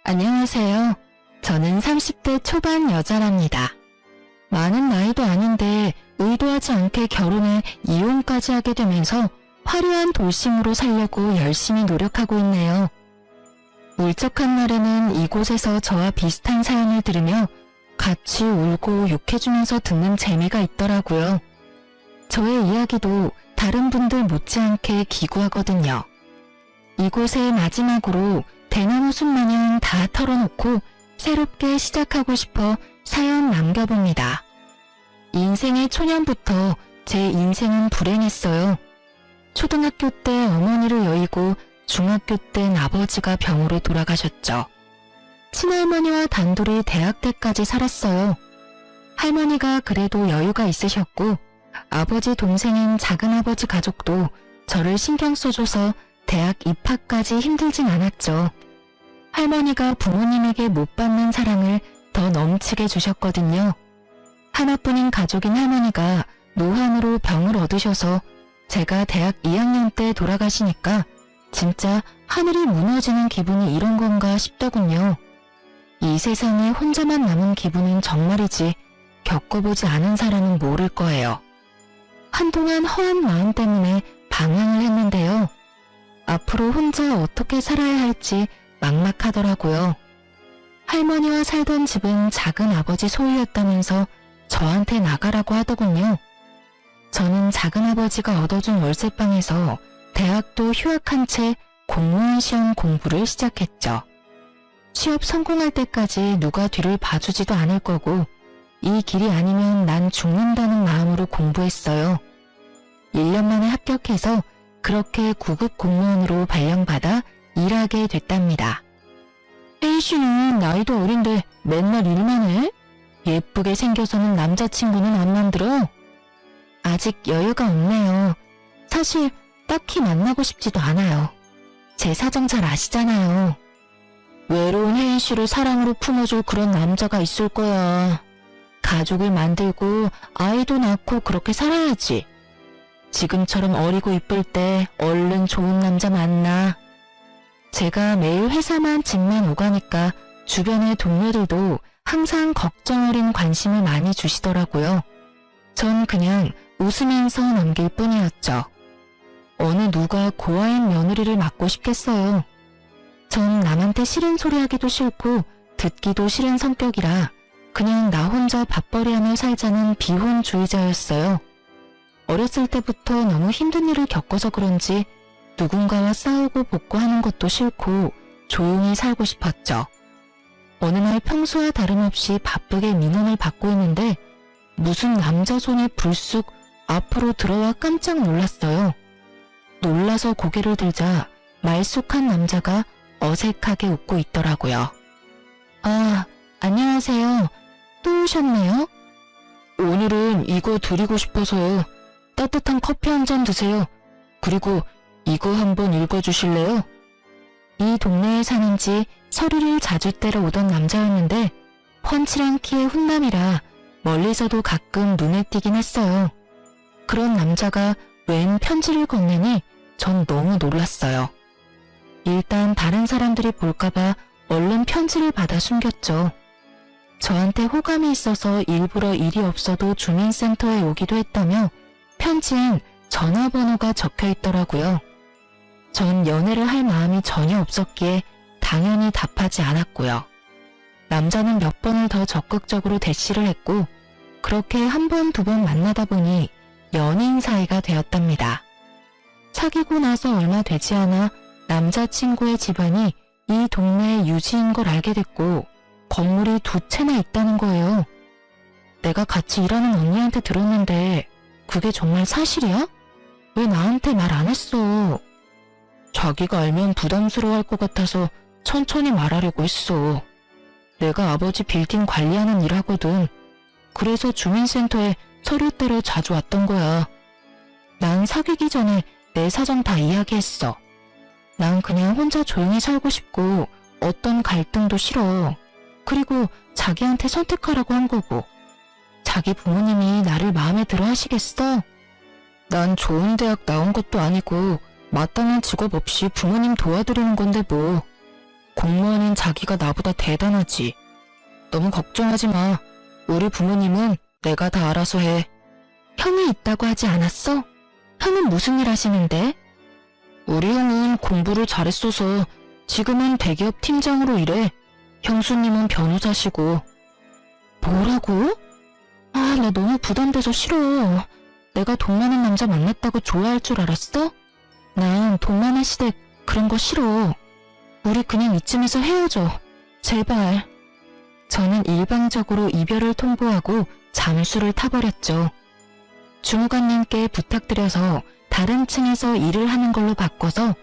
안녕하세요. 저는 30대 초반 여자랍니다. 많은 나이도 아닌데 의도하지 않게 결혼에 이혼까지 하게 되면서 화려한 돌싱으로 살려고 열심히 노력하고 있네요. 울적한 날에는 이곳에서 저와 비슷한 사연을 들으며 같이 울고 욕해주면서 듣는 재미가 있더라고요. 저의 이야기도 다른 분들 못지않게 기구하거든요. 이곳에 마지막으로 대나무 숲 마냥 다 털어놓고 새롭게 시작하고 싶어 사연 남겨봅니다. 인생의 초년부터 제 인생은 불행했어요. 초등학교 때 어머니를 여의고 중학교 땐 아버지가 병으로 돌아가셨죠. 친할머니와 단둘이 대학 때까지 살았어요. 할머니가 그래도 여유가 있으셨고 아버지 동생인 작은아버지 가족도 저를 신경 써줘서 대학 입학까지 힘들진 않았죠. 할머니가 부모님에게 못 받는 사랑을 더 넘치게 주셨거든요. 하나뿐인 가족인 할머니가 노환으로 병을 얻으셔서 제가 대학 2학년 때 돌아가시니까 진짜 하늘이 무너지는 기분이 이런 건가 싶더군요. 이 세상에 혼자만 남은 기분은 정말이지 겪어보지 않은 사람은 모를 거예요. 한동안 허한 마음 때문에 방황을 했는데요. 앞으로 혼자 어떻게 살아야 할지 막막하더라고요. 할머니와 살던 집은 작은 아버지 소유였다면서 저한테 나가라고 하더군요. 저는 작은 아버지가 얻어준 월세방에서 대학도 휴학한 채 공무원 시험 공부를 시작했죠. 취업 성공할 때까지 누가 뒤를 봐주지도 않을 거고 이 길이 아니면 난 죽는다는 마음으로 공부했어요. 1년 만에 합격해서 그렇게 구급 공무원으로 발령받아 일하게 됐답니다. 혜이씨는 나이도 어린데 맨날 일만 해? 예쁘게 생겨서는 남자친구는 안 만들어? 아직 여유가 없네요. 사실 딱히 만나고 싶지도 않아요. 제 사정 잘 아시잖아요. 외로운 혜인씨를 사랑으로 품어줄 그런 남자가 있을 거야. 가족을 만들고 아이도 낳고 그렇게 살아야지. 지금처럼 어리고 이쁠 때 얼른 좋은 남자 만나. 제가 매일 회사만 집만 오가니까 주변의 동료들도 항상 걱정 어린 관심을 많이 주시더라고요. 전 그냥 웃으면서 넘길 뿐이었죠. 어느 누가 고아인 며느리를 맡고 싶겠어요. 전 남한테 싫은 소리 하기도 싫고 듣기도 싫은 성격이라 그냥 나 혼자 밥벌이하며 살자는 비혼주의자였어요. 어렸을 때부터 너무 힘든 일을 겪어서 그런지 누군가와 싸우고 복구하는 것도 싫고 조용히 살고 싶었죠. 어느 날 평소와 다름없이 바쁘게 민원을 받고 있는데 무슨 남자 손이 불쑥 앞으로 들어와 깜짝 놀랐어요. 놀라서 고개를 들자 말쑥한 남자가 어색하게 웃고 있더라고요. 아, 안녕하세요. 또 오셨네요? 오늘은 이거 드리고 싶어서요. 따뜻한 커피 한 잔 드세요. 그리고 이거 한번 읽어주실래요? 이 동네에 사는지 서류를 자주 떼러 오던 남자였는데 훤칠한 키의 훈남이라 멀리서도 가끔 눈에 띄긴 했어요. 그런 남자가 웬 편지를 건네니 전 너무 놀랐어요. 일단 다른 사람들이 볼까봐 얼른 편지를 받아 숨겼죠. 저한테 호감이 있어서 일부러 일이 없어도 주민센터에 오기도 했다며 편지엔 전화번호가 적혀 있더라고요. 전 연애를 할 마음이 전혀 없었기에 당연히 답하지 않았고요. 남자는 몇 번을 더 적극적으로 대시를 했고 그렇게 한 번, 두 번 만나다 보니 연인 사이가 되었답니다. 사귀고 나서 얼마 되지 않아 남자친구의 집안이 이 동네의 유지인 걸 알게 됐고 건물이 2채나 있다는 거예요. 내가 같이 일하는 언니한테 들었는데 그게 정말 사실이야? 왜 나한테 말 안 했어? 자기가 알면 부담스러워할 것 같아서 천천히 말하려고 했어. 내가 아버지 빌딩 관리하는 일 하거든. 그래서 주민센터에 서류 떼러 자주 왔던 거야. 난 사귀기 전에 내 사정 다 이야기했어. 난 그냥 혼자 조용히 살고 싶고 어떤 갈등도 싫어. 그리고 자기한테 선택하라고 한 거고. 자기 부모님이 나를 마음에 들어 하시겠어? 난 좋은 대학 나온 것도 아니고 마땅한 직업 없이 부모님 도와드리는 건데 뭐. 공무원인 자기가 나보다 대단하지. 너무 걱정하지 마. 우리 부모님은 내가 다 알아서 해. 형이 있다고 하지 않았어? 형은 무슨 일 하시는데? 우리 형은 공부를 잘했어서 지금은 대기업 팀장으로 일해. 형수님은 변호사시고. 뭐라고? 아, 나 너무 부담돼서 싫어. 내가 돈 많은 남자 만났다고 좋아할 줄 알았어? 난 돈 많은 시댁 그런 거 싫어. 우리 그냥 이쯤에서 헤어져. 제발. 저는 일방적으로 이별을 통보하고 잠수를 타버렸죠. 주무관님께 부탁드려서 다른 층에서 일을 하는 걸로 바꿔서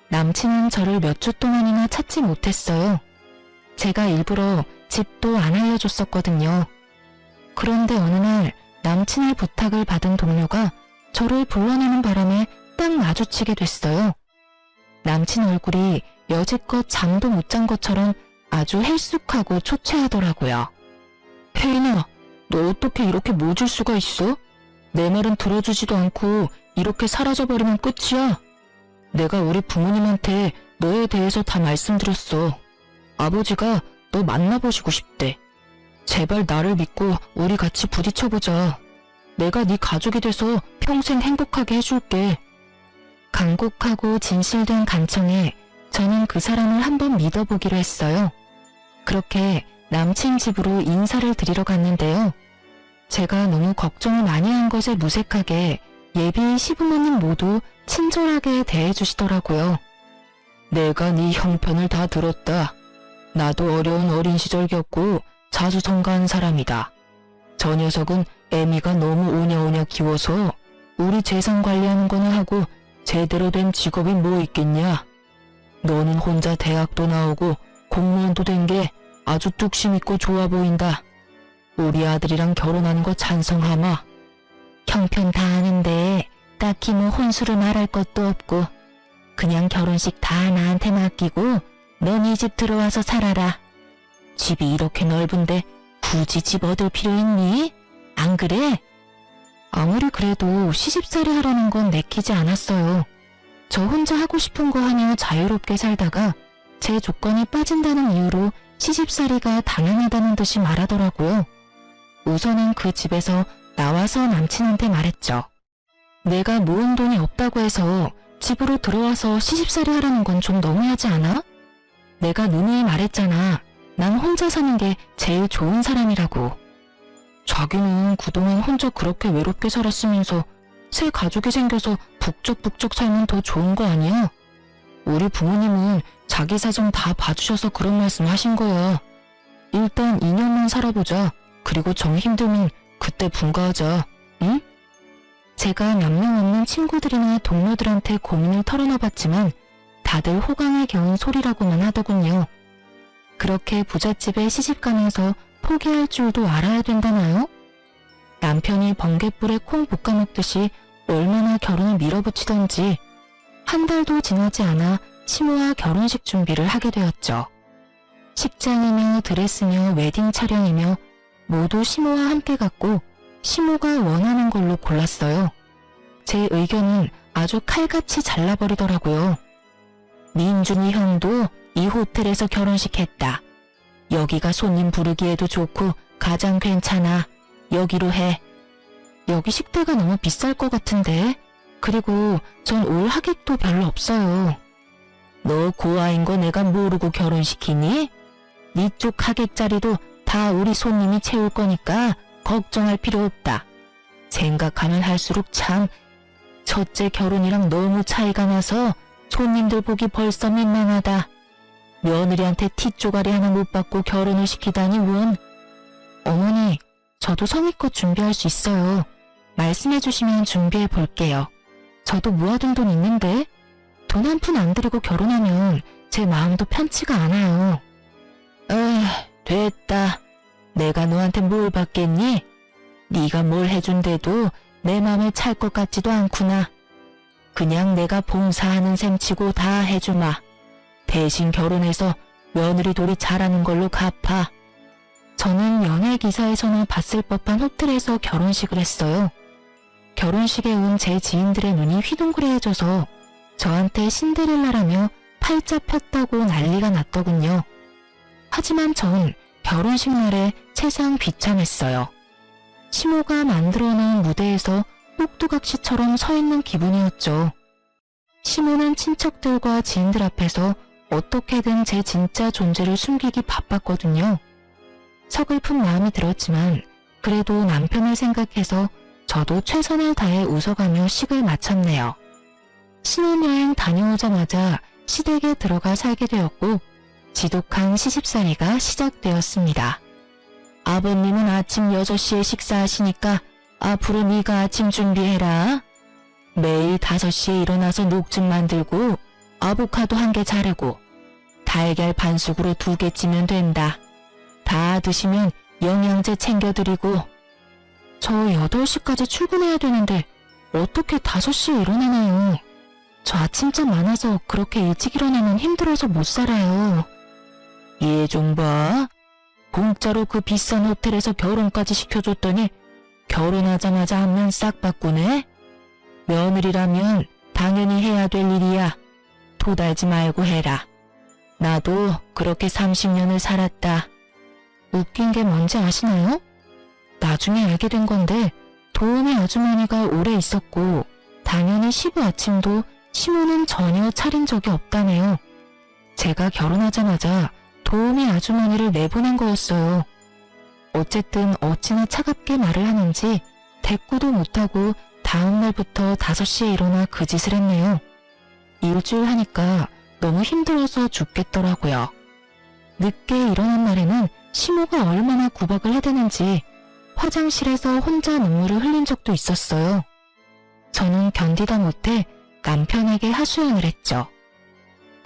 남친은 저를 몇 주 동안이나 찾지 못했어요. 제가 일부러 집도 안 알려줬었거든요. 그런데 어느 날 남친의 부탁을 받은 동료가 저를 불러내는 바람에 딱 마주치게 됐어요. 남친 얼굴이 여지껏 잠도 못 잔 것처럼 아주 헬쑥하고 초췌하더라고요. 혜인아, 너 어떻게 이렇게 모질 수가 있어? 내 말은 들어주지도 않고 이렇게 사라져버리면 끝이야. 내가 우리 부모님한테 너에 대해서 다 말씀드렸어. 아버지가 너 만나보시고 싶대. 제발 나를 믿고 우리 같이 부딪혀보자. 내가 네 가족이 돼서 평생 행복하게 해줄게. 간곡하고 진실된 간청에 저는 그 사람을 한번 믿어보기로 했어요. 그렇게 남친 집으로 인사를 드리러 갔는데요. 제가 너무 걱정을 많이 한 것에 무색하게 예비 시부모님 모두 친절하게 대해주시더라고요. 내가 네 형편을 다 들었다. 나도 어려운 어린 시절 겪고 자수성가한 사람이다. 저 녀석은 애미가 너무 오냐오냐 키워서 우리 재산 관리하는 거나 하고 제대로 된 직업이 뭐 있겠냐. 너는 혼자 대학도 나오고 공무원도 된 게 아주 뚝심 있고 좋아 보인다. 우리 아들이랑 결혼하는 거 찬성하마. 형편 다 아는데 딱히 뭐 혼수를 말할 것도 없고 그냥 결혼식 다 나한테 맡기고 넌 이 집 들어와서 살아라. 집이 이렇게 넓은데 굳이 집 얻을 필요 있니? 안 그래? 아무리 그래도 시집살이 하라는 건 내키지 않았어요. 저 혼자 하고 싶은 거 하며 자유롭게 살다가 제 조건이 빠진다는 이유로 시집살이가 당연하다는 듯이 말하더라고요. 우선은 그 집에서 나와서 남친한테 말했죠. 내가 모은 돈이 없다고 해서 집으로 들어와서 시집살이 하라는 건 좀 너무하지 않아? 내가 누누이 말했잖아. 난 혼자 사는 게 제일 좋은 사람이라고. 자기는 그동안 혼자 그렇게 외롭게 살았으면서 새 가족이 생겨서 북적북적 살면 더 좋은 거 아니야? 우리 부모님은 자기 사정 다 봐주셔서 그런 말씀 하신 거야. 일단 2년만 살아보자. 그리고 정 힘들면 그때 분가하자. 응? 제가 몇 명 없는 친구들이나 동료들한테 고민을 털어놔봤지만 다들 호강에 겨운 소리라고만 하더군요. 그렇게 부잣집에 시집가면서 포기할 줄도 알아야 된다나요? 남편이 번갯불에 콩 볶아먹듯이 얼마나 결혼을 밀어붙이던지 한 달도 지나지 않아 시모와 결혼식 준비를 하게 되었죠. 식장이며 드레스며 웨딩 촬영이며 모두 시모와 함께 갔고 시모가 원하는 걸로 골랐어요. 제 의견은 아주 칼같이 잘라버리더라고요. 민준이 형도 이 호텔에서 결혼식 했다. 여기가 손님 부르기에도 좋고 가장 괜찮아. 여기로 해. 여기 식대가 너무 비쌀 것 같은데. 그리고 전 올 하객도 별로 없어요. 너 고아인 거 내가 모르고 결혼시키니? 네 쪽 하객 자리도 다 우리 손님이 채울 거니까 걱정할 필요 없다. 생각하면 할수록 참 첫째 결혼이랑 너무 차이가 나서 손님들 보기 벌써 민망하다. 며느리한테 티쪼가리 하나 못 받고 결혼을 시키다니 원. 어머니, 저도 성의껏 준비할 수 있어요. 말씀해 주시면 준비해 볼게요. 저도 모아둔 돈 있는데 돈 한 푼 안 들이고 결혼하면 제 마음도 편치가 않아요. 됐다. 내가 너한테 뭘 받겠니? 네가 뭘 해준대도 내 맘에 찰 것 같지도 않구나. 그냥 내가 봉사하는 셈치고 다 해주마. 대신 결혼해서 며느리 돌이 잘하는 걸로 갚아. 저는 연예 기사에서나 봤을 법한 호텔에서 결혼식을 했어요. 결혼식에 온 제 지인들의 눈이 휘둥그레해져서 저한테 신데렐라라며 팔자 폈다고 난리가 났더군요. 하지만 전 결혼식 날에 세상 비참했어요. 시모가 만들어놓은 무대에서 꼭두각시처럼 서 있는 기분이었죠. 시모는 친척들과 지인들 앞에서 어떻게든 제 진짜 존재를 숨기기 바빴거든요. 서글픈 마음이 들었지만 그래도 남편을 생각해서 저도 최선을 다해 웃어가며 식을 마쳤네요. 신혼여행 다녀오자마자 시댁에 들어가 살게 되었고 지독한 시집살이가 시작되었습니다. 아버님은 아침 6시에 식사하시니까 앞으로 네가 아침 준비해라. 매일 5시에 일어나서 녹즙 만들고 아보카도 1개 자르고 달걀 반숙으로 2개 찌면 된다. 다 드시면 영양제 챙겨드리고. 저 8시까지 출근해야 되는데 어떻게 5시에 일어나나요? 저 아침잠 많아서 그렇게 일찍 일어나면 힘들어서 못 살아요. 얘 좀 봐. 공짜로 그 비싼 호텔에서 결혼까지 시켜줬더니 결혼하자마자 안면 싹 바꾸네. 며느리라면 당연히 해야 될 일이야. 도달지 말고 해라. 나도 그렇게 30년을 살았다. 웃긴 게 뭔지 아시나요? 나중에 알게 된 건데 도우미 아주머니가 오래 있었고 당연히 시부 아침도 시모는 전혀 차린 적이 없다네요. 제가 결혼하자마자 도우미 아주머니를 내보낸 거였어요. 어쨌든 어찌나 차갑게 말을 하는지 대꾸도 못하고 다음날부터 5시에 일어나 그 짓을 했네요. 일주일 하니까 너무 힘들어서 죽겠더라고요. 늦게 일어난 날에는 시모가 얼마나 구박을 해대는지 화장실에서 혼자 눈물을 흘린 적도 있었어요. 저는 견디다 못해 남편에게 하소연을 했죠.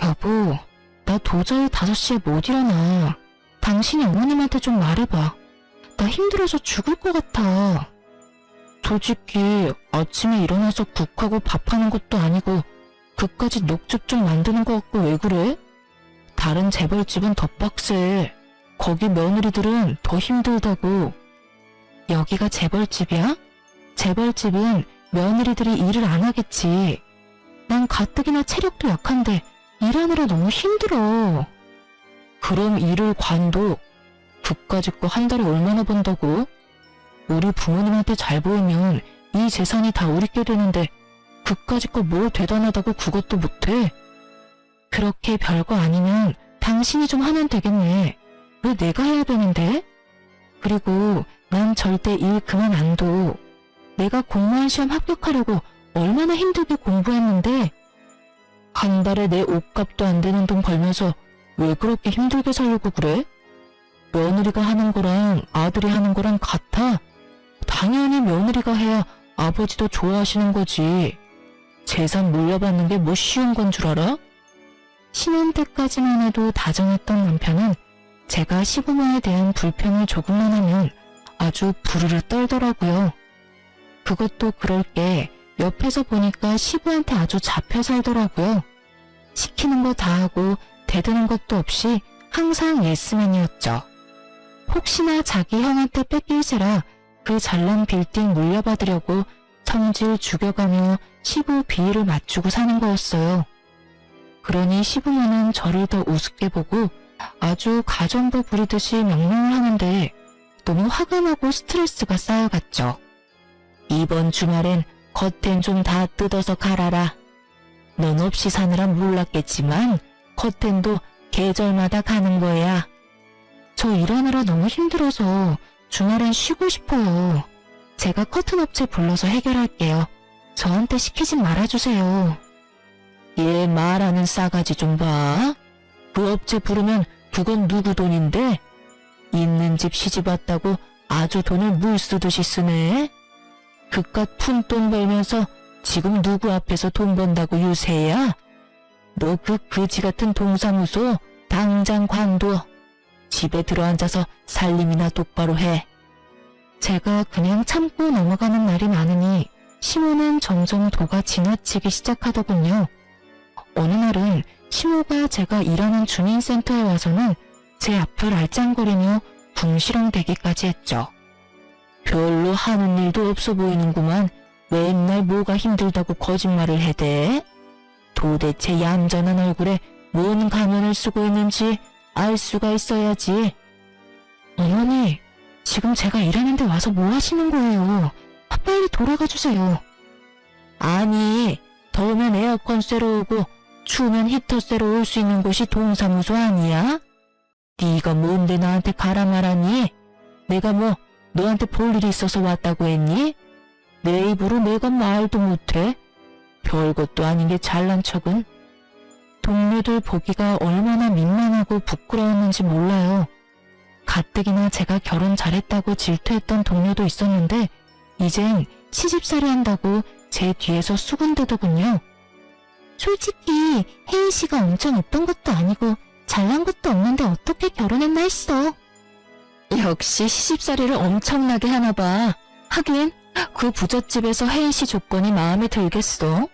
여보, 나 도저히 5시에 못 일어나. 당신이 어머님한테 좀 말해봐. 나 힘들어서 죽을 것 같아. 솔직히 아침에 일어나서 국하고 밥하는 것도 아니고 그까지 녹즙 좀 만드는 것 같고 왜 그래? 다른 재벌집은 더 빡세. 거기 며느리들은 더 힘들다고. 여기가 재벌집이야? 재벌집은 며느리들이 일을 안 하겠지. 난 가뜩이나 체력도 약한데 일하느라 너무 힘들어. 그럼 일을 관둬. 그까짓 거 한 달에 얼마나 번다고? 우리 부모님한테 잘 보이면 이 재산이 다 우리께 되는데 그까짓 거 뭐 대단하다고 그것도 못해? 그렇게 별거 아니면 당신이 좀 하면 되겠네. 왜 내가 해야 되는데? 그리고 난 절대 일 그만 안 둬. 내가 공무원 시험 합격하려고 얼마나 힘들게 공부했는데 한 달에 내 옷값도 안 되는 돈 벌면서 왜 그렇게 힘들게 살려고 그래? 며느리가 하는 거랑 아들이 하는 거랑 같아? 당연히 며느리가 해야 아버지도 좋아하시는 거지. 재산 물려받는 게 뭐 쉬운 건 줄 알아? 신혼 때까지만 해도 다정했던 남편은 제가 시부모에 대한 불평을 조금만 하면 아주 부르르 떨더라고요. 그것도 그럴 게 옆에서 보니까 시부한테 아주 잡혀 살더라고요. 시키는 거 다 하고 대드는 것도 없이 항상 예스맨이었죠. 혹시나 자기 형한테 뺏길세라 그 잘난 빌딩 물려받으려고 성질 죽여가며 시부 비위를 맞추고 사는 거였어요. 그러니 시부모는 저를 더 우습게 보고 아주 가정부 부리듯이 명령을 하는데 너무 화가 나고 스트레스가 쌓여갔죠. 이번 주말엔 커튼 좀 다 뜯어서 갈아라. 넌 없이 사느라 몰랐겠지만 커튼도 계절마다 가는 거야. 저 일하느라 너무 힘들어서 주말엔 쉬고 싶어요. 제가 커튼 업체 불러서 해결할게요. 저한테 시키지 말아주세요. 얘 말하는 싸가지 좀 봐. 그 업체 부르면 그건 누구 돈인데? 있는 집 시집 왔다고 아주 돈을 물 쓰듯이 쓰네. 그깟 푼돈 벌면서 지금 누구 앞에서 돈 번다고 유세야? 너 그 그지 같은 동사무소 당장 관둬. 집에 들어앉아서 살림이나 똑바로 해. 제가 그냥 참고 넘어가는 날이 많으니 시모는 점점 도가 지나치기 시작하더군요. 어느 날은 시모가 제가 일하는 주민센터에 와서는 제 앞을 알짱거리며 궁시렁대기까지 했죠. 별로 하는 일도 없어 보이는구만. 맨날 뭐가 힘들다고 거짓말을 해대? 도대체 얌전한 얼굴에 뭔 가면을 쓰고 있는지 알 수가 있어야지. 어머니, 지금 제가 일하는데 와서 뭐 하시는 거예요? 빨리 돌아가 주세요. 아니, 더우면 에어컨 쐬러 오고 추우면 히터 쐬러 올 수 있는 곳이 동사무소 아니야? 네가 뭔데 나한테 가라 말하니? 내가 뭐 너한테 볼 일이 있어서 왔다고 했니? 내 입으로 내가 말도 못해? 별것도 아닌 게 잘난 척은. 동료들 보기가 얼마나 민망하고 부끄러웠는지 몰라요. 가뜩이나 제가 결혼 잘했다고 질투했던 동료도 있었는데 이젠 시집살이 한다고 제 뒤에서 수군대더군요. 솔직히 혜인 씨가 엄청 예쁜 것도 아니고 잘난 것도 없는데 어떻게 결혼했나 했어. 역시 시집살이를 엄청나게 하나 봐. 하긴 그 부잣집에서 혜인 씨 조건이 마음에 들겠어.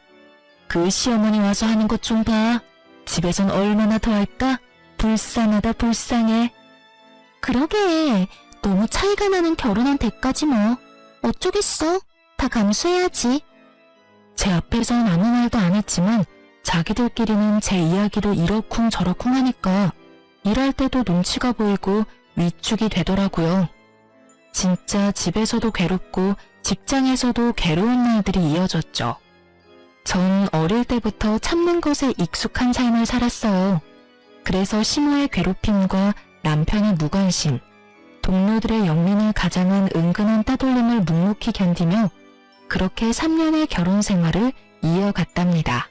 그 시어머니 와서 하는 것 좀 봐. 집에선 얼마나 더 할까? 불쌍하다 불쌍해. 그러게 너무 차이가 나는 결혼한 데까지 뭐. 어쩌겠어. 다 감수해야지. 제 앞에선 아무 말도 안 했지만 자기들끼리는 제 이야기를 이러쿵 저러쿵 하니까 일할 때도 눈치가 보이고 위축이 되더라고요. 진짜 집에서도 괴롭고 직장에서도 괴로운 날들이 이어졌죠. 전 어릴 때부터 참는 것에 익숙한 삶을 살았어요. 그래서 시모의 괴롭힘과 남편의 무관심, 동료들의 영면을 가장한 은근한 따돌림을 묵묵히 견디며 그렇게 3년의 결혼 생활을 이어갔답니다.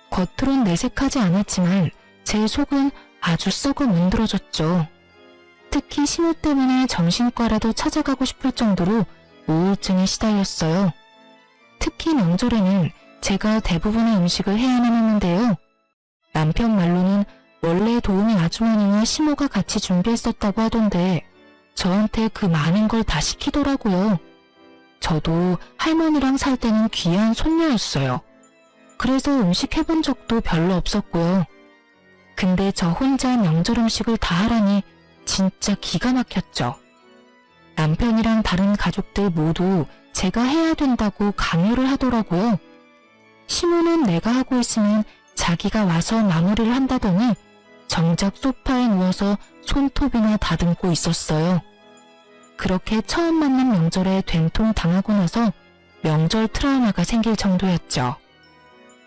겉으론 내색하지 않았지만 제 속은 아주 썩어 문드러졌죠. 특히 시모 때문에 정신과라도 찾아가고 싶을 정도로 우울증에 시달렸어요. 특히 명절에는 제가 대부분의 음식을 해야만 했는데요. 남편 말로는 원래 도우미 아주머니와 시모가 같이 준비했었다고 하던데 저한테 그 많은 걸 다 시키더라고요. 저도 할머니랑 살 때는 귀한 손녀였어요. 그래서 음식 해본 적도 별로 없었고요. 근데 저 혼자 명절 음식을 다 하라니 진짜 기가 막혔죠. 남편이랑 다른 가족들 모두 제가 해야 된다고 강요를 하더라고요. 시모는 내가 하고 있으면 자기가 와서 마무리를 한다더니 정작 소파에 누워서 손톱이나 다듬고 있었어요. 그렇게 처음 만난 명절에 된통 당하고 나서 명절 트라우마가 생길 정도였죠.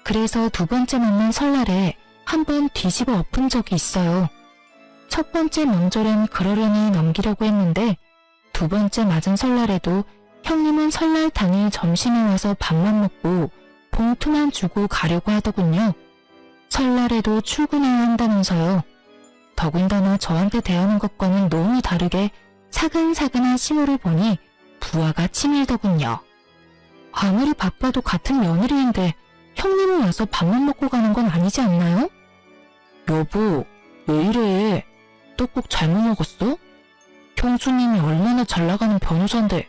그래서 두 번째 만난 설날에 한번 뒤집어 엎은 적이 있어요. 첫 번째 명절엔 그러려니 넘기려고 했는데 두 번째 맞은 설날에도 형님은 설날 당일 점심에 와서 밥만 먹고 봉투만 주고 가려고 하더군요. 설날에도 출근해야 한다면서요. 더군다나 저한테 대하는 것과는 너무 다르게 사근사근한 시모를 보니 부하가 치밀더군요. 아무리 바빠도 같은 며느리인데 형님은 와서 밥만 먹고 가는 건 아니지 않나요? 여보, 왜 이래? 떡국 잘못 먹었어? 형수님이 얼마나 잘 나가는 변호사인데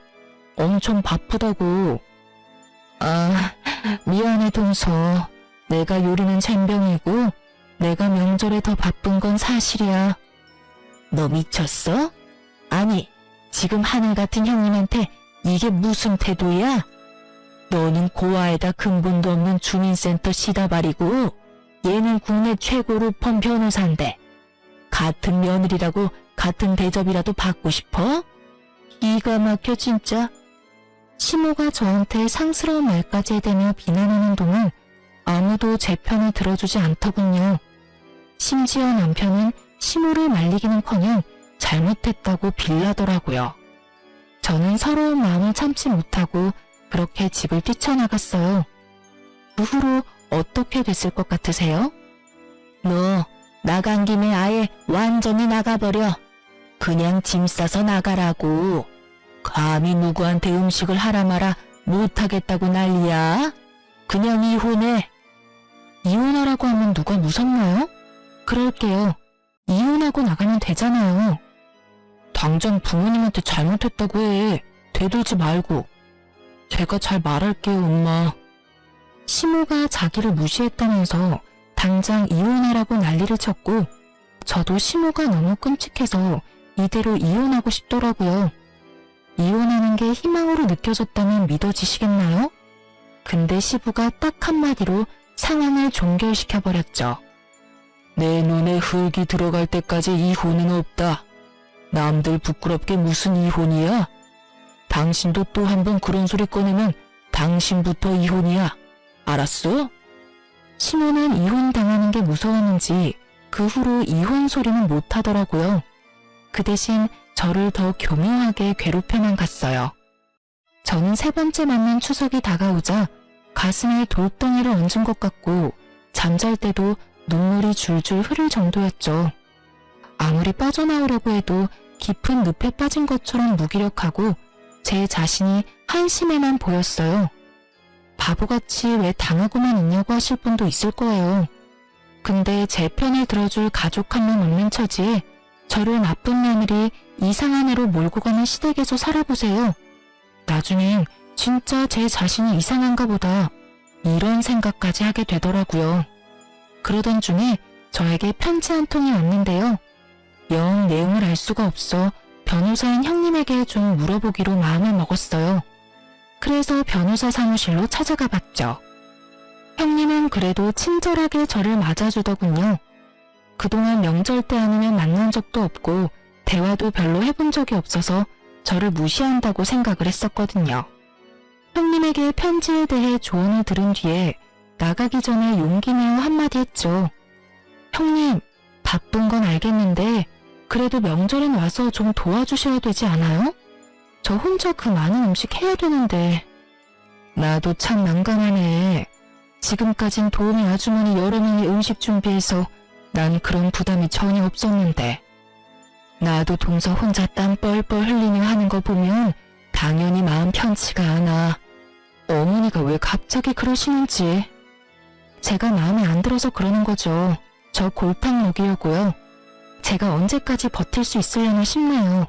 엄청 바쁘다고. 아, 미안해 동서. 내가 요리는 젬병이고 내가 명절에 더 바쁜 건 사실이야. 너 미쳤어? 아니, 지금 하늘 같은 형님한테 이게 무슨 태도야? 너는 고아에다 근본도 없는 주민센터 시다발이고 얘는 국내 최고 로펌 변호사인데 같은 며느리라고 같은 대접이라도 받고 싶어? 기가 막혀 진짜. 시모가 저한테 상스러운 말까지 해대며 비난하는 동안 아무도 제 편을 들어주지 않더군요. 심지어 남편은 시모를 말리기는커녕 잘못했다고 빌라더라고요. 저는 서러운 마음을 참지 못하고 그렇게 집을 뛰쳐나갔어요. 그 후로 어떻게 됐을 것 같으세요? 너 나간 김에 아예 완전히 나가버려. 그냥 짐 싸서 나가라고. 감히 누구한테 음식을 하라 마라 못하겠다고 난리야? 그냥 이혼해. 이혼하라고 하면 누가 무섭나요? 그럴게요. 이혼하고 나가면 되잖아요. 당장 부모님한테 잘못했다고 해. 대들지 말고. 제가 잘 말할게요, 엄마. 시모가 자기를 무시했다면서 당장 이혼하라고 난리를 쳤고 저도 시모가 너무 끔찍해서 이대로 이혼하고 싶더라고요. 이혼하는 게 희망으로 느껴졌다면 믿어지시겠나요? 근데 시부가 딱 한마디로 상황을 종결시켜버렸죠. 내 눈에 흙이 들어갈 때까지 이혼은 없다. 남들 부끄럽게 무슨 이혼이야? 당신도 또 한 번 그런 소리 꺼내면 당신부터 이혼이야. 알았어? 시모는 이혼당하는 게 무서웠는지 그 후로 이혼 소리는 못하더라고요. 그 대신 저를 더 교묘하게 괴롭혀만 갔어요. 저는 세 번째 맞는 추석이 다가오자 가슴에 돌덩이를 얹은 것 같고 잠잘 때도 눈물이 줄줄 흐를 정도였죠. 아무리 빠져나오려고 해도 깊은 늪에 빠진 것처럼 무기력하고 제 자신이 한심해만 보였어요. 바보같이 왜 당하고만 있냐고 하실 분도 있을 거예요. 근데 제 편을 들어줄 가족 한 명 없는 처지에 저를 나쁜 며느리 이상한 애로 몰고 가는 시댁에서 살아보세요. 나중엔 진짜 제 자신이 이상한가 보다 이런 생각까지 하게 되더라고요. 그러던 중에 저에게 편지 한 통이 왔는데요. 영 내용을 알 수가 없어 변호사인 형님에게 좀 물어보기로 마음을 먹었어요. 그래서 변호사 사무실로 찾아가 봤죠. 형님은 그래도 친절하게 저를 맞아주더군요. 그동안 명절 때 아니면 만난 적도 없고 대화도 별로 해본 적이 없어서 저를 무시한다고 생각을 했었거든요. 형님에게 편지에 대해 조언을 들은 뒤에 나가기 전에 용기 내어 한마디 했죠. 형님, 바쁜 건 알겠는데 그래도 명절엔 와서 좀 도와주셔야 되지 않아요? 저 혼자 그 많은 음식 해야 되는데. 나도 참 난감하네. 지금까진 도우미 아주머니 여러 명이 음식 준비해서 난 그런 부담이 전혀 없었는데. 나도 동서 혼자 땀 뻘뻘 흘리며 하는 거 보면 당연히 마음 편치가 않아. 어머니가 왜 갑자기 그러시는지. 제가 마음에 안 들어서 그러는 거죠. 저 골탕 먹이려고요. 제가 언제까지 버틸 수 있으려나 싶네요.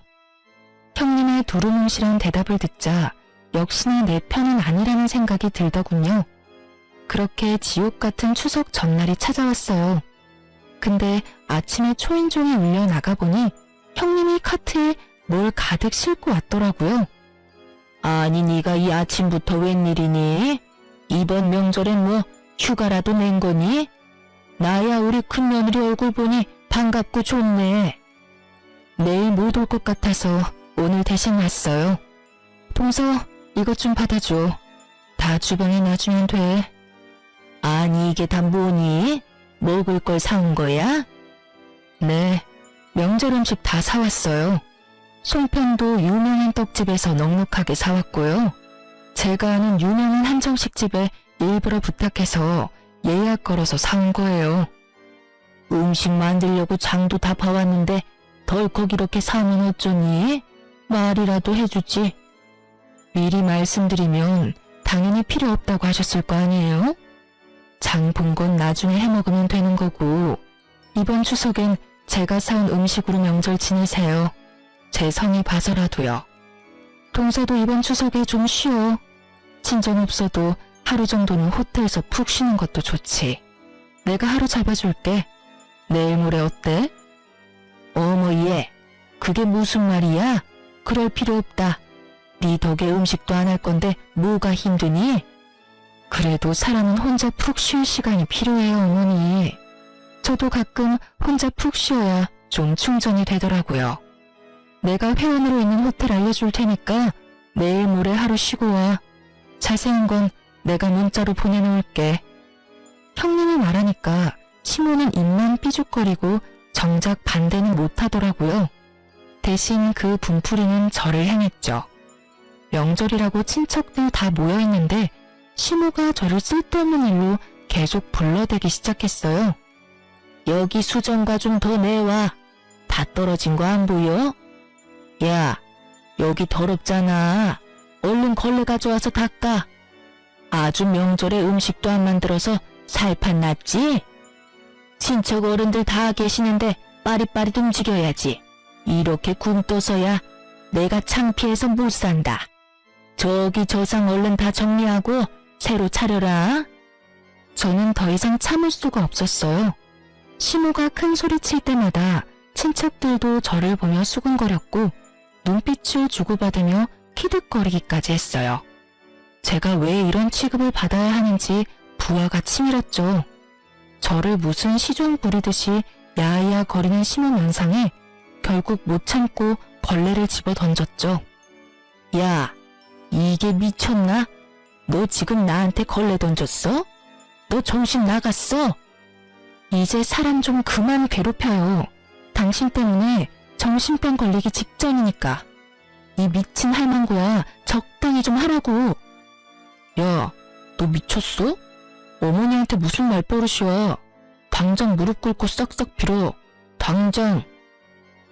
형님의 두루뭉실한 대답을 듣자 역시나 내 편은 아니라는 생각이 들더군요. 그렇게 지옥 같은 추석 전날이 찾아왔어요. 근데 아침에 초인종이 울려 나가보니 형님이 카트에 뭘 가득 싣고 왔더라고요. 아니 네가 이 아침부터 웬일이니? 이번 명절엔 뭐 휴가라도 낸 거니? 나야 우리 큰며느리 얼굴 보니 반갑고 좋네. 내일 못 올 것 같아서 오늘 대신 왔어요. 동서 이것 좀 받아줘. 다 주방에 놔주면 돼. 아니 이게 다 뭐니? 먹을 걸 사온 거야? 네, 명절 음식 다 사왔어요. 송편도 유명한 떡집에서 넉넉하게 사왔고요. 제가 아는 유명한 한정식집에 일부러 부탁해서 예약 걸어서 사온 거예요. 음식 만들려고 장도 다 봐왔는데 덜컥 이렇게 사면 어쩌니? 말이라도 해주지. 미리 말씀드리면 당연히 필요 없다고 하셨을 거 아니에요? 장 본 건 나중에 해먹으면 되는 거고 이번 추석엔 제가 사온 음식으로 명절 지내세요. 제 성의 봐서라도요. 동서도 이번 추석에 좀 쉬어. 친정 없어도 하루 정도는 호텔에서 푹 쉬는 것도 좋지. 내가 하루 잡아줄게. 내일 모레 어때? 어머 얘, 그게 무슨 말이야? 그럴 필요 없다. 네 덕에 음식도 안 할 건데 뭐가 힘드니? 그래도 사람은 혼자 푹 쉴 시간이 필요해요, 어머니. 저도 가끔 혼자 푹 쉬어야 좀 충전이 되더라고요. 내가 회원으로 있는 호텔 알려줄 테니까 내일 모레 하루 쉬고 와. 자세한 건 내가 문자로 보내놓을게. 형님이 말하니까 시모는 입만 삐죽거리고 정작 반대는 못하더라고요. 대신 그 분풀이는 저를 향했죠. 명절이라고 친척들 다 모여있는데 시모가 저를 쓸데없는 일로 계속 불러대기 시작했어요. 여기 수정과 좀 더 내와. 다 떨어진 거 안 보여? 야, 여기 더럽잖아. 얼른 걸레 가져와서 닦아. 아주 명절에 음식도 안 만들어서 살판 났지? 친척 어른들 다 계시는데 빠릿빠릿 움직여야지. 이렇게 굼떠서야 내가 창피해서 못 산다. 저기 저상 얼른 다 정리하고 새로 차려라. 저는 더 이상 참을 수가 없었어요. 시모가 큰 소리 칠 때마다 친척들도 저를 보며 수근거렸고 눈빛을 주고받으며 키득거리기까지 했어요. 제가 왜 이런 취급을 받아야 하는지 부하가 치밀었죠. 저를 무슨 시종 부리듯이 야야 거리는 심한 연상에 결국 못 참고 걸레를 집어 던졌죠. 야, 이게 미쳤나? 너 지금 나한테 걸레 던졌어? 너 정신 나갔어? 이제 사람 좀 그만 괴롭혀요. 당신 때문에 정신병 걸리기 직전이니까. 이 미친 할망구야, 적당히 좀 하라고. 야, 너 미쳤어? 어머니한테 무슨 말버릇이야. 당장 무릎 꿇고 싹싹 빌어. 당장.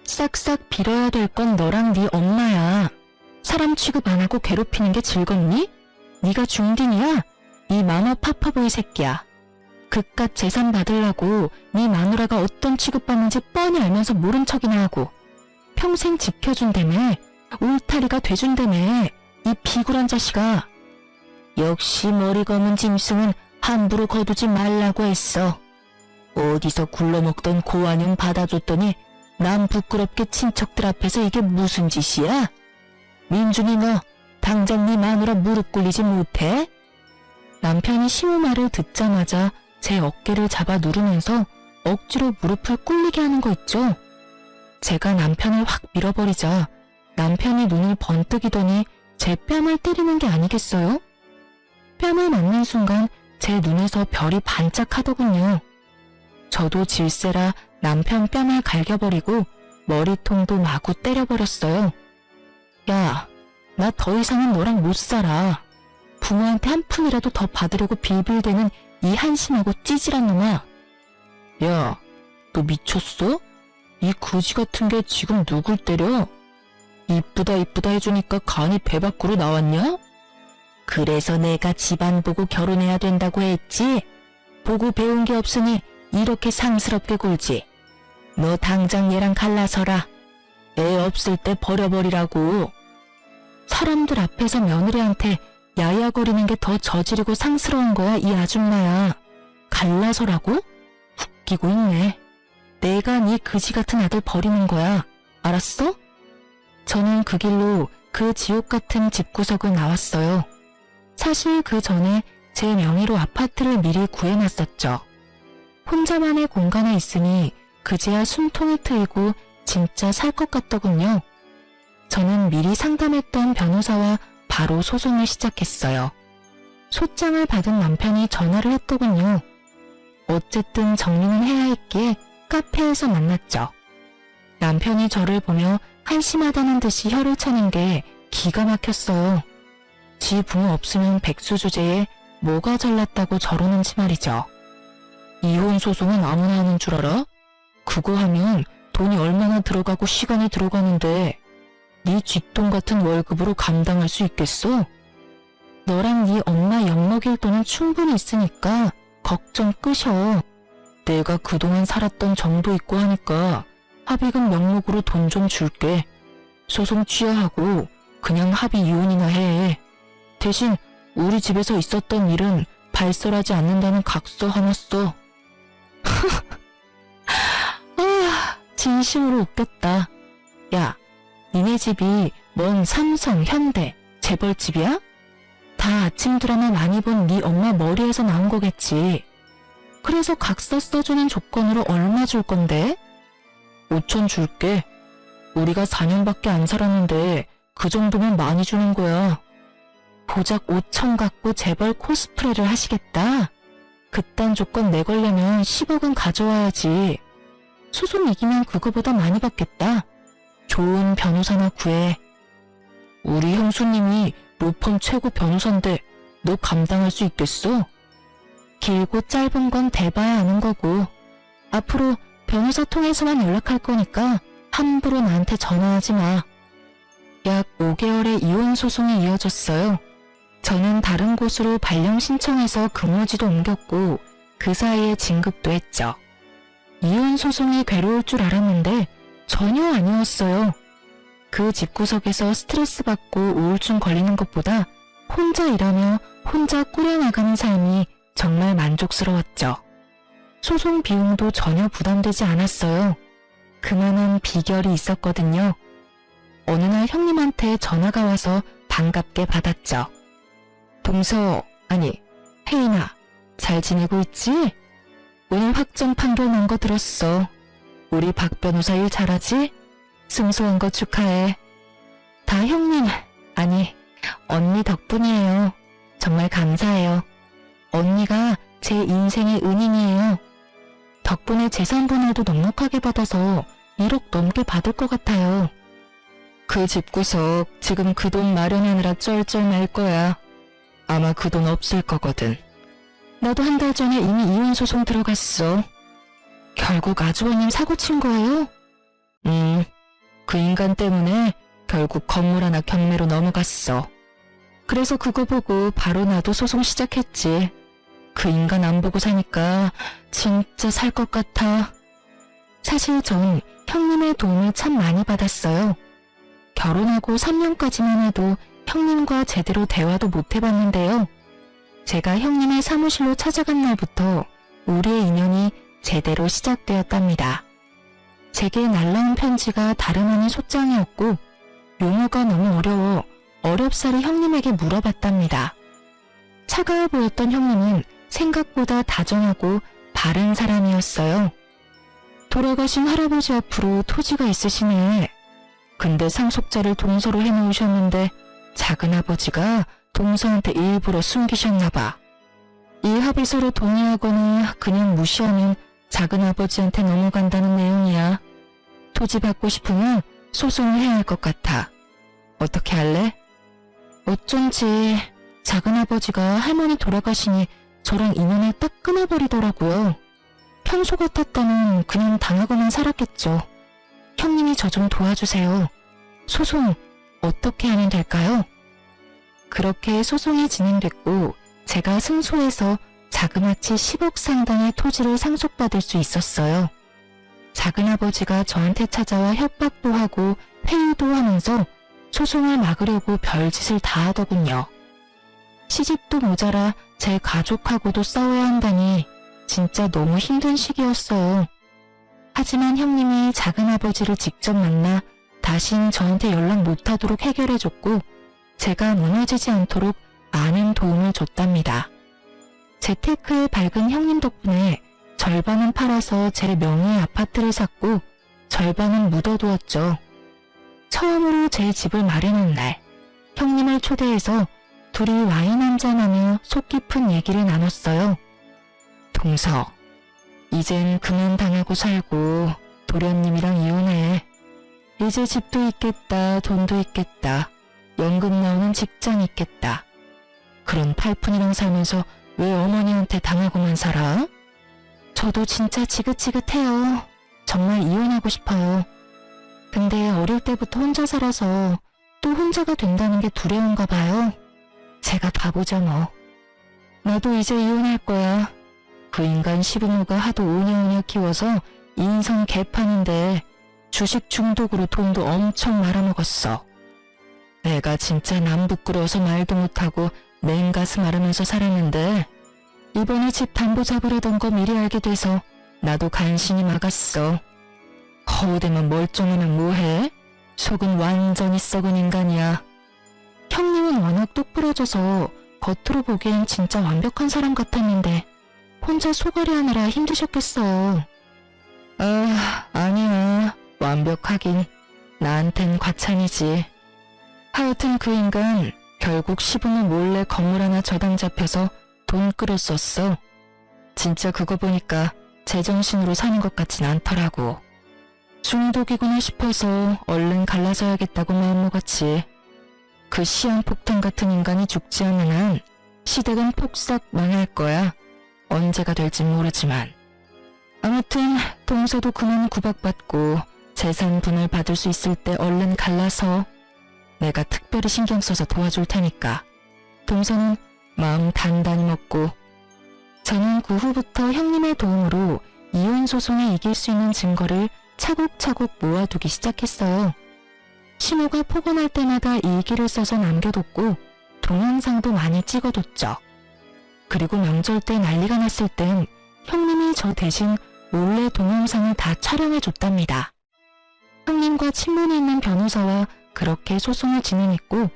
싹싹 빌어야 될 건 너랑 네 엄마야. 사람 취급 안 하고 괴롭히는 게 즐겁니? 네가 중딩이야? 이 마마 파파보이 새끼야. 그깟 재산 받으려고 네 마누라가 어떤 취급받는지 뻔히 알면서 모른 척이나 하고 평생 지켜준다며, 울타리가 돼준다며, 이 비굴한 자식아. 역시 머리 검은 짐승은 함부로 거두지 말라고 했어. 어디서 굴러먹던 고환영 받아줬더니 남 부끄럽게 친척들 앞에서 이게 무슨 짓이야? 민준이 너 당장 네 마누라 무릎 꿇리지 못해? 남편이 시모 말을 듣자마자 제 어깨를 잡아 누르면서 억지로 무릎을 꿇리게 하는 거 있죠. 제가 남편을 확 밀어버리자 남편이 눈을 번뜩이더니 제 뺨을 때리는 게 아니겠어요? 뺨을 맞는 순간 제 눈에서 별이 반짝하더군요. 저도 질세라 남편 뺨을 갈겨버리고 머리통도 마구 때려버렸어요. 야, 나 더 이상은 너랑 못 살아. 부모한테 한 푼이라도 더 받으려고 빌빌대는 이 한심하고 찌질한 놈아. 야, 너 미쳤어? 이 거지 같은 게 지금 누굴 때려? 이쁘다 이쁘다 해주니까 간이 배 밖으로 나왔냐? 그래서 내가 집안 보고 결혼해야 된다고 했지? 보고 배운 게 없으니 이렇게 상스럽게 굴지. 너 당장 얘랑 갈라서라. 애 없을 때 버려버리라고. 사람들 앞에서 며느리한테 야야거리는 게 더 저지르고 상스러운 거야, 이 아줌마야. 갈라서라고? 웃기고 있네. 내가 네 그지 같은 아들 버리는 거야. 알았어? 저는 그 길로 그 지옥 같은 집구석을 나왔어요. 사실 그 전에 제 명의로 아파트를 미리 구해놨었죠. 혼자만의 공간에 있으니 그제야 숨통이 트이고 진짜 살 것 같더군요. 저는 미리 상담했던 변호사와 바로 소송을 시작했어요. 소장을 받은 남편이 전화를 했더군요. 어쨌든 정리는 해야 했기에 카페에서 만났죠. 남편이 저를 보며 한심하다는 듯이 혀를 차는 게 기가 막혔어요. 지 부모 없으면 백수 주제에 뭐가 잘났다고 저러는지 말이죠. 이혼 소송은 아무나 하는 줄 알아? 그거 하면 돈이 얼마나 들어가고 시간이 들어가는데 네 쥐똥 같은 월급으로 감당할 수 있겠어? 너랑 네 엄마 엿먹일 돈은 충분히 있으니까 걱정 끄셔. 내가 그동안 살았던 정도 있고 하니까 합의금 명목으로 돈 좀 줄게. 소송 취하하고 그냥 합의 이혼이나 해. 대신 우리 집에서 있었던 일은 발설하지 않는다는 각서 하나 써. 아, 진심으로 웃겼다. 야, 니네 집이 뭔 삼성, 현대, 재벌집이야? 다 아침 드라마 많이 본 네 엄마 머리에서 나온 거겠지. 그래서 각서 써주는 조건으로 얼마 줄 건데? 5천 줄게. 우리가 4년밖에 안 살았는데 그 정도면 많이 주는 거야. 고작 5천 갖고 재벌 코스프레를 하시겠다? 그딴 조건 내걸려면 10억은 가져와야지. 소송 이기면 그거보다 많이 받겠다. 좋은 변호사나 구해. 우리 형수님이 로펌 최고 변호사인데 너 감당할 수 있겠어? 길고 짧은 건 대봐야 아는 거고. 앞으로 변호사 통해서만 연락할 거니까 함부로 나한테 전화하지 마. 약 5개월의 이혼 소송이 이어졌어요. 저는 다른 곳으로 발령 신청해서 근무지도 옮겼고 그 사이에 진급도 했죠. 이혼 소송이 괴로울 줄 알았는데 전혀 아니었어요. 그 집구석에서 스트레스 받고 우울증 걸리는 것보다 혼자 일하며 혼자 꾸려나가는 삶이 정말 만족스러웠죠. 소송 비용도 전혀 부담되지 않았어요. 그만한 비결이 있었거든요. 어느 날 형님한테 전화가 와서 반갑게 받았죠. 동서, 아니, 혜인아, 잘 지내고 있지? 오늘 확정 판결 난 거 들었어. 우리 박 변호사 일 잘하지? 승소한 거 축하해. 다 형님, 아니, 언니 덕분이에요. 정말 감사해요. 언니가 제 인생의 은인이에요. 덕분에 재산 분할도 넉넉하게 받아서 1억 넘게 받을 것 같아요. 그 집구석 지금 그 돈 마련하느라 쩔쩔 맬 거야. 아마 그 돈 없을 거거든. 나도 한 달 전에 이미 이혼 소송 들어갔어. 결국 아주버님 사고 친 거예요? 그 인간 때문에 결국 건물 하나 경매로 넘어갔어. 그래서 그거 보고 바로 나도 소송 시작했지. 그 인간 안 보고 사니까 진짜 살 것 같아. 사실 전 형님의 도움을 참 많이 받았어요. 결혼하고 3년까지만 해도 형님과 제대로 대화도 못 해봤는데요. 제가 형님의 사무실로 찾아간 날부터 우리의 인연이 제대로 시작되었답니다. 제게 날라온 편지가 다름 아닌 소장이었고 용어가 너무 어려워 어렵사리 형님에게 물어봤답니다. 차가워 보였던 형님은 생각보다 다정하고 바른 사람이었어요. 돌아가신 할아버지 앞으로 토지가 있으시네. 근데 상속자를 동서로 해놓으셨는데 작은아버지가 동서한테 일부러 숨기셨나봐. 이 합의서를 동의하거나 그냥 무시하면 작은아버지한테 넘어간다는 내용이야. 토지 받고 싶으면 소송을 해야 할 것 같아. 어떻게 할래? 어쩐지 작은아버지가 할머니 돌아가시니 저랑 인연을 딱 끊어버리더라고요. 평소 같았다면 그냥 당하고만 살았겠죠. 형님이 저 좀 도와주세요. 소송 어떻게 하면 될까요? 그렇게 소송이 진행됐고 제가 승소해서 자그마치 10억 상당의 토지를 상속받을 수 있었어요. 작은아버지가 저한테 찾아와 협박도 하고 회유도 하면서 소송을 막으려고 별짓을 다 하더군요. 시집도 모자라 제 가족하고도 싸워야 한다니 진짜 너무 힘든 시기였어요. 하지만 형님이 작은아버지를 직접 만나 다신 저한테 연락 못하도록 해결해줬고 제가 무너지지 않도록 많은 도움을 줬답니다. 재테크에 밝은 형님 덕분에 절반은 팔아서 제 명의의 아파트를 샀고 절반은 묻어두었죠. 처음으로 제 집을 마련한 날 형님을 초대해서 둘이 와인 한잔하며 속 깊은 얘기를 나눴어요. 동서, 이젠 그만 당하고 살고 도련님이랑 이혼해. 이제 집도 있겠다, 돈도 있겠다, 연금 나오는 직장 있겠다. 그런 팔푼이랑 살면서 왜 어머니한테 당하고만 살아? 저도 진짜 지긋지긋해요. 정말 이혼하고 싶어요. 근데 어릴 때부터 혼자 살아서 또 혼자가 된다는 게 두려운가 봐요. 제가 바보죠 뭐. 나도 이제 이혼할 거야. 그 인간 시부모가 하도 오냐오냐 키워서 인성 개판인데 주식 중독으로 돈도 엄청 말아먹었어. 내가 진짜 남 부끄러워서 말도 못하고 맨가슴 앓으면서 살았는데 이번에 집 담보 잡으려던 거 미리 알게 돼서 나도 간신히 막았어. 허우대만 멀쩡하면 뭐해? 속은 완전히 썩은 인간이야. 형님은 워낙 똑부러져서 겉으로 보기엔 진짜 완벽한 사람 같았는데 혼자 소갈이 하느라 힘드셨겠어요. 아니야. 완벽하긴 나한텐 과찬이지. 하여튼 그 인간 결국 시부모 몰래 건물 하나 저당 잡혀서 돈 끌었었어. 진짜 그거 보니까 제정신으로 사는 것 같진 않더라고. 중독이구나 싶어서 얼른 갈라져야겠다고 마음먹었지. 그 시한폭탄 같은 인간이 죽지 않는 한 시댁은 폭삭 망할 거야. 언제가 될진 모르지만. 아무튼 동서도 그만 구박받고 재산 분할 받을 수 있을 때 얼른 갈라서 내가 특별히 신경 써서 도와줄 테니까. 동서는 마음 단단히 먹고. 저는 그 후부터 형님의 도움으로 이혼 소송에 이길 수 있는 증거를 차곡차곡 모아두기 시작했어요. 신호가 포근할 때마다 일기를 써서 남겨뒀고 동영상도 많이 찍어뒀죠. 그리고 명절 때 난리가 났을 땐 형님이 저 대신 몰래 동영상을 다 촬영해줬답니다. 형님과 친분이 있는 변호사와 그렇게 소송을 진행했고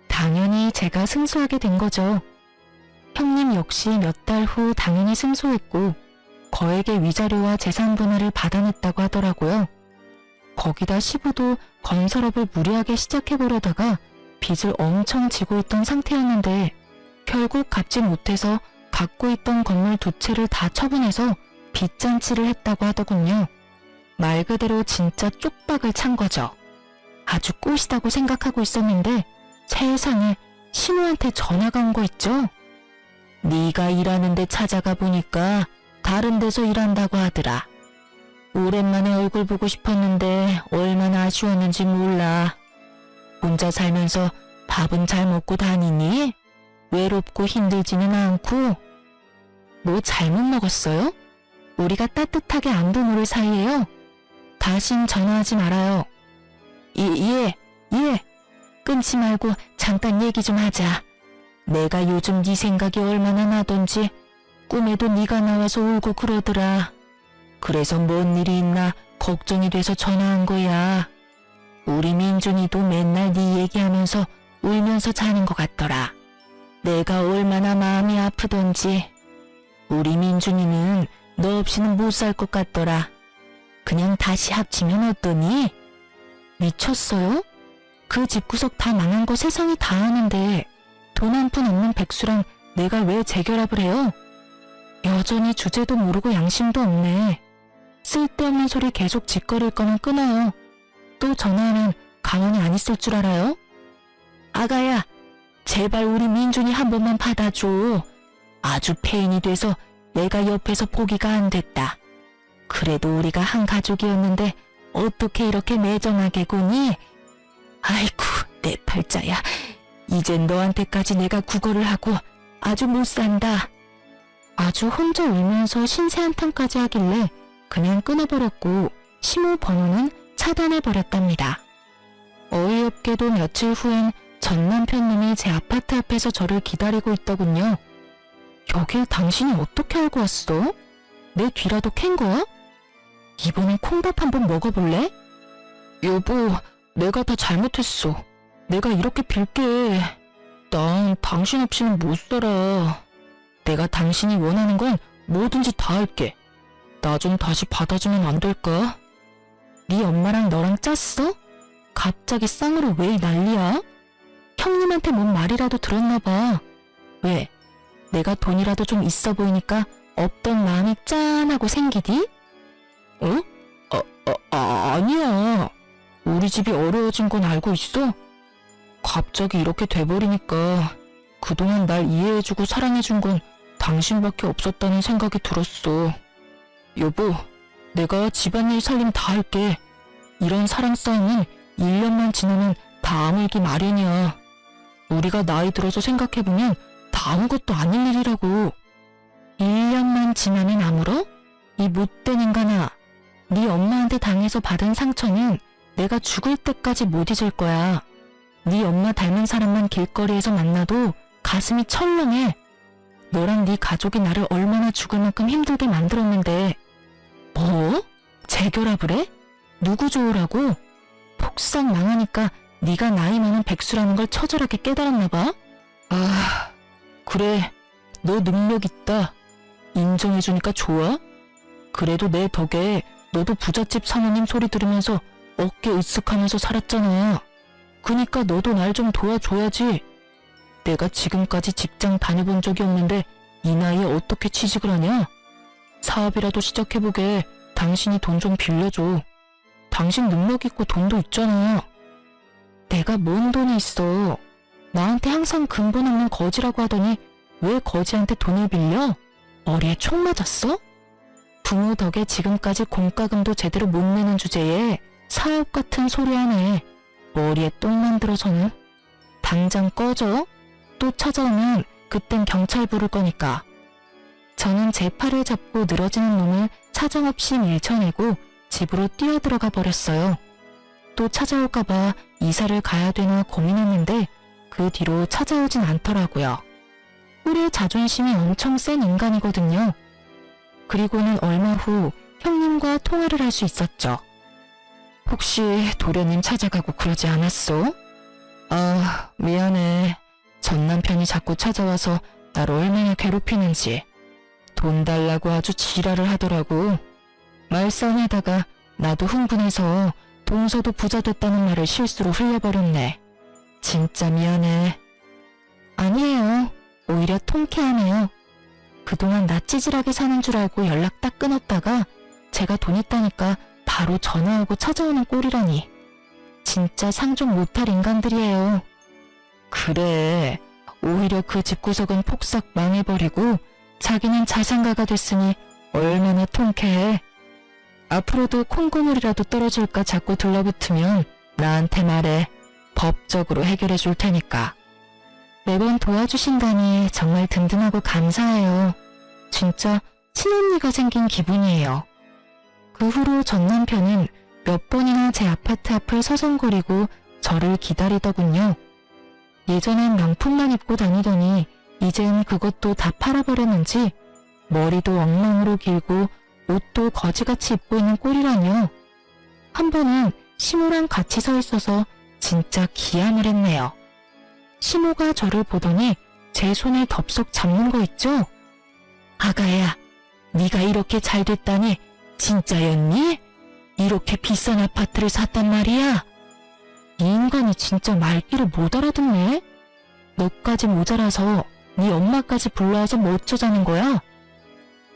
당연히 제가 승소하게 된 거죠. 형님 역시 몇 달 후 당연히 승소했고 거액의 위자료와 재산 분할을 받아냈다고 하더라고요. 거기다 시부도 건설업을 무리하게 시작해보려다가 빚을 엄청 지고 있던 상태였는데 결국 갚지 못해서 갖고 있던 건물 2채를 다 처분해서 빚잔치를 했다고 하더군요. 말 그대로 진짜 쪽박을 찬 거죠. 아주 꽃이다고 생각하고 있었는데 세상에 신우한테 전화가 온 거 있죠? 네가 일하는 데 찾아가 보니까 다른 데서 일한다고 하더라. 오랜만에 얼굴 보고 싶었는데 얼마나 아쉬웠는지 몰라. 혼자 살면서 밥은 잘 먹고 다니니? 외롭고 힘들지는 않고? 뭐 잘못 먹었어요? 우리가 따뜻하게 안부 물을 사이에요. 다신 전화하지 말아요. 예. 끊지 말고 잠깐 얘기 좀 하자. 내가 요즘 네 생각이 얼마나 나던지 꿈에도 네가 나와서 울고 그러더라. 그래서 뭔 일이 있나 걱정이 돼서 전화한 거야. 우리 민준이도 맨날 네 얘기하면서 울면서 자는 것 같더라. 내가 얼마나 마음이 아프던지. 우리 민준이는 너 없이는 못 살 것 같더라. 그냥 다시 합치면 어떠니? 미쳤어요? 그 집구석 다 망한 거 세상이 다 아는데 돈 한 푼 없는 백수랑 내가 왜 재결합을 해요? 여전히 주제도 모르고 양심도 없네. 쓸데없는 소리 계속 짓거릴 거면 끊어요. 또 전화하면 가만히 안 있을 줄 알아요? 아가야, 제발 우리 민준이 한 번만 받아줘. 아주 폐인이 돼서 내가 옆에서 보기가 안 됐다. 그래도 우리가 한 가족이었는데 어떻게 이렇게 매정하게 구니? 아이쿠, 내 팔자야. 이젠 너한테까지 내가 구걸을 하고 아주 못 산다. 아주 혼자 울면서 신세 한탄까지 하길래 그냥 끊어버렸고 시모 번호는 차단해버렸답니다. 어이없게도 며칠 후엔 전 남편님이 제 아파트 앞에서 저를 기다리고 있더군요. 여길 당신이 어떻게 알고 왔어? 내 뒤라도 캔 거야? 이번엔 콩밥 한번 먹어볼래? 여보, 내가 다 잘못했어. 내가 이렇게 빌게. 난 당신 없이는 못 살아. 내가 당신이 원하는 건 뭐든지 다 할게. 나 좀 다시 받아주면 안 될까? 네 엄마랑 너랑 짰어? 갑자기 쌍으로 왜 난리야? 형님한테 뭔 말이라도 들었나 봐. 왜? 내가 돈이라도 좀 있어 보이니까 없던 마음이 짠하고 생기디? 어? 아니야. 우리 집이 어려워진 건 알고 있어? 갑자기 이렇게 돼버리니까 그동안 날 이해해주고 사랑해준 건 당신밖에 없었다는 생각이 들었어. 여보, 내가 집안일 살림 다 할게. 이런 사랑 싸움은 1년만 지나면 다 아물기 마련이야. 우리가 나이 들어서 생각해보면 다 아무것도 아닐 일이라고. 1년만 지나면 아물어? 이 못된 인간아. 네 엄마한테 당해서 받은 상처는 내가 죽을 때까지 못 잊을 거야. 네 엄마 닮은 사람만 길거리에서 만나도 가슴이 철렁해. 너랑 네 가족이 나를 얼마나 죽을 만큼 힘들게 만들었는데. 뭐? 재결합을 해? 누구 좋으라고? 폭삭 망하니까 네가 나이 많은 백수라는 걸 처절하게 깨달았나 봐. 아, 그래. 너 능력 있다. 인정해주니까 좋아? 그래도 내 덕에 너도 부잣집 사모님 소리 들으면서 어깨 으쓱하면서 살았잖아. 그니까 너도 날 좀 도와줘야지. 내가 지금까지 직장 다녀본 적이 없는데 이 나이에 어떻게 취직을 하냐? 사업이라도 시작해보게. 당신이 돈 좀 빌려줘. 당신 능력 있고 돈도 있잖아. 내가 뭔 돈이 있어. 나한테 항상 근본 없는 거지라고 하더니 왜 거지한테 돈을 빌려? 머리에 총 맞았어? 부모 덕에 지금까지 공과금도 제대로 못 내는 주제에 사업 같은 소리 하네. 머리에 똥 만들어서는. 당장 꺼져. 또 찾아오면 그땐 경찰 부를 거니까. 저는 제 팔을 잡고 늘어지는 놈을 사정없이 밀쳐내고 집으로 뛰어들어가 버렸어요. 또 찾아올까봐 이사를 가야 되나 고민했는데 그 뒤로 찾아오진 않더라고요. 꿀의 자존심이 엄청 센 인간이거든요. 그리고는 얼마 후 형님과 통화를 할 수 있었죠. 혹시 도련님 찾아가고 그러지 않았어? 아, 미안해. 전 남편이 자꾸 찾아와서 날 얼마나 괴롭히는지. 돈 달라고 아주 지랄을 하더라고. 말싸움하다가 나도 흥분해서 동서도 부자 됐다는 말을 실수로 흘려버렸네. 진짜 미안해. 아니에요. 오히려 통쾌하네요. 그동안 나 찌질하게 사는 줄 알고 연락 딱 끊었다가 제가 돈 있다니까 바로 전화하고 찾아오는 꼴이라니. 진짜 상종 못할 인간들이에요. 그래. 오히려 그 집구석은 폭삭 망해버리고 자기는 자산가가 됐으니 얼마나 통쾌해. 앞으로도 콩고물이라도 떨어질까 자꾸 들러붙으면 나한테 말해. 법적으로 해결해 줄 테니까. 매번 도와주신다니 정말 든든하고 감사해요. 진짜 친언니가 생긴 기분이에요. 그 후로 전 남편은 몇 번이나 제 아파트 앞을 서성거리고 저를 기다리더군요. 예전엔 명품만 입고 다니더니 이젠 그것도 다 팔아버렸는지 머리도 엉망으로 길고 옷도 거지같이 입고 있는 꼴이라뇨. 한 번은 시모랑 같이 서 있어서 진짜 기함을 했네요. 시모가 저를 보더니 제 손을 덥석 잡는 거 있죠? 아가야, 네가 이렇게 잘 됐다니 진짜였니? 이렇게 비싼 아파트를 샀단 말이야? 이 인간이 진짜 말귀를 못 알아듣네? 너까지 모자라서 네 엄마까지 불러와서 뭐 어쩌자는 거야?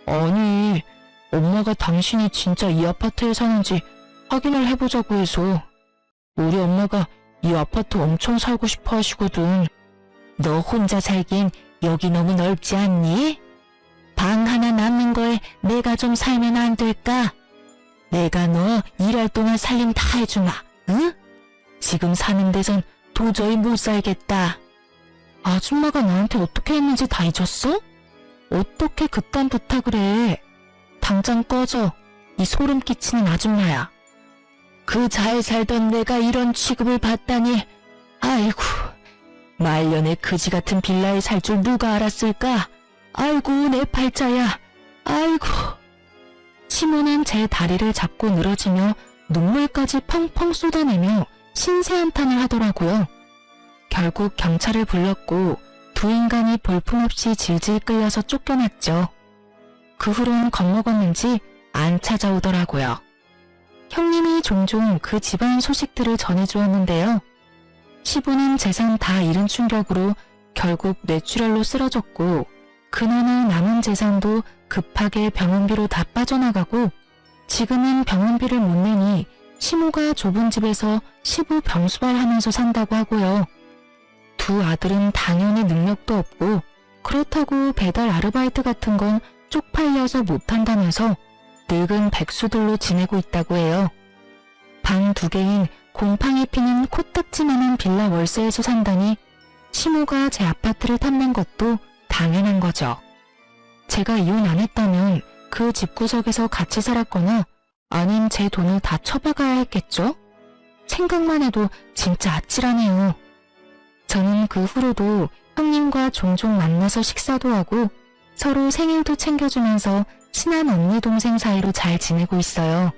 아니, 엄마가 당신이 진짜 이 아파트에 사는지 확인을 해보자고 해서. 우리 엄마가 이 아파트 엄청 살고 싶어 하시거든. 너 혼자 살긴 여기 너무 넓지 않니? 방 하나 남는 거에 내가 좀 살면 안 될까? 내가 너 일할 동안 살림 다 해주마, 응? 지금 사는 데선 도저히 못 살겠다. 아줌마가 나한테 어떻게 했는지 다 잊었어? 어떻게 그딴 부탁을 해? 당장 꺼져. 이 소름 끼치는 아줌마야. 그 잘 살던 내가 이런 취급을 받다니. 아이고, 말년에 그지 같은 빌라에 살 줄 누가 알았을까? 아이고, 내 팔자야. 아이고. 시모는 제 다리를 잡고 늘어지며 눈물까지 펑펑 쏟아내며 신세한탄을 하더라고요. 결국 경찰을 불렀고 두 인간이 볼품없이 질질 끌려서 쫓겨났죠. 그 후론 겁먹었는지 안 찾아오더라고요. 형님이 종종 그 집안 소식들을 전해주었는데요. 시부는 재산 다 잃은 충격으로 결국 뇌출혈로 쓰러졌고 그나마 남은 재산도 급하게 병원비로 다 빠져나가고 지금은 병원비를 못 내니 시모가 좁은 집에서 시부 병수발하면서 산다고 하고요. 두 아들은 당연히 능력도 없고 그렇다고 배달 아르바이트 같은 건 쪽팔려서 못한다면서 늙은 백수들로 지내고 있다고 해요. 방 2개인 곰팡이 피는 코딱지만한 빌라 월세에서 산다니 시모가 제 아파트를 탐낸 것도 당연한 거죠. 제가 이혼 안 했다면 그 집구석에서 같이 살았거나 아님 제 돈을 다 처박아야 했겠죠? 생각만 해도 진짜 아찔하네요. 저는 그 후로도 형님과 종종 만나서 식사도 하고 서로 생일도 챙겨주면서 친한 언니 동생 사이로 잘 지내고 있어요.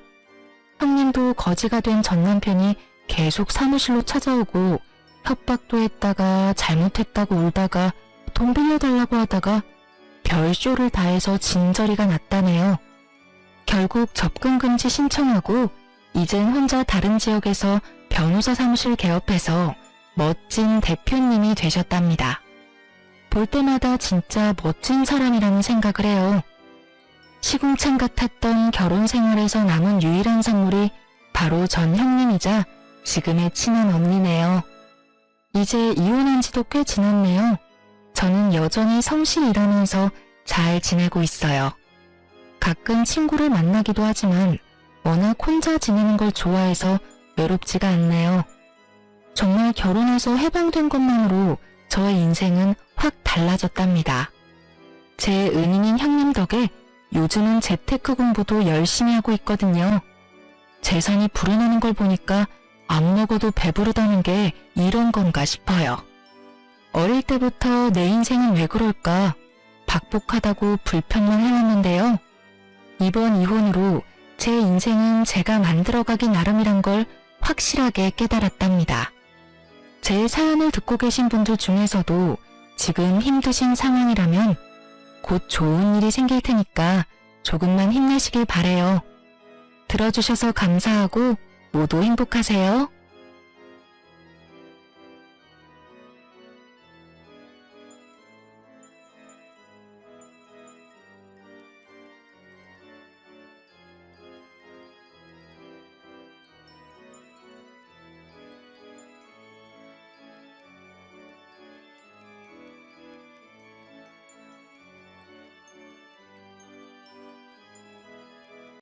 형님도 거지가 된 전 남편이 계속 사무실로 찾아오고 협박도 했다가 잘못했다고 울다가 돈 빌려달라고 하다가 별쇼를 다 해서 진저리가 났다네요. 결국 접근금지 신청하고 이젠 혼자 다른 지역에서 변호사 사무실 개업해서 멋진 대표님이 되셨답니다. 볼 때마다 진짜 멋진 사람이라는 생각을 해요. 시궁창 같았던 결혼 생활에서 남은 유일한 선물이 바로 전 형님이자 지금의 친한 언니네요. 이제 이혼한 지도 꽤 지났네요. 저는 여전히 성실히 일하면서 잘 지내고 있어요. 가끔 친구를 만나기도 하지만 워낙 혼자 지내는 걸 좋아해서 외롭지가 않네요. 정말 결혼해서 해방된 것만으로 저의 인생은 확 달라졌답니다. 제 은인인 형님 덕에 요즘은 재테크 공부도 열심히 하고 있거든요. 재산이 불어나는 걸 보니까 안 먹어도 배부르다는 게 이런 건가 싶어요. 어릴 때부터 내 인생은 왜 그럴까 박복하다고 불평만 해왔는데요. 이번 이혼으로 제 인생은 제가 만들어가기 나름이란 걸 확실하게 깨달았답니다. 제 사연을 듣고 계신 분들 중에서도 지금 힘드신 상황이라면 곧 좋은 일이 생길 테니까 조금만 힘내시길 바래요. 들어주셔서 감사하고 모두 행복하세요.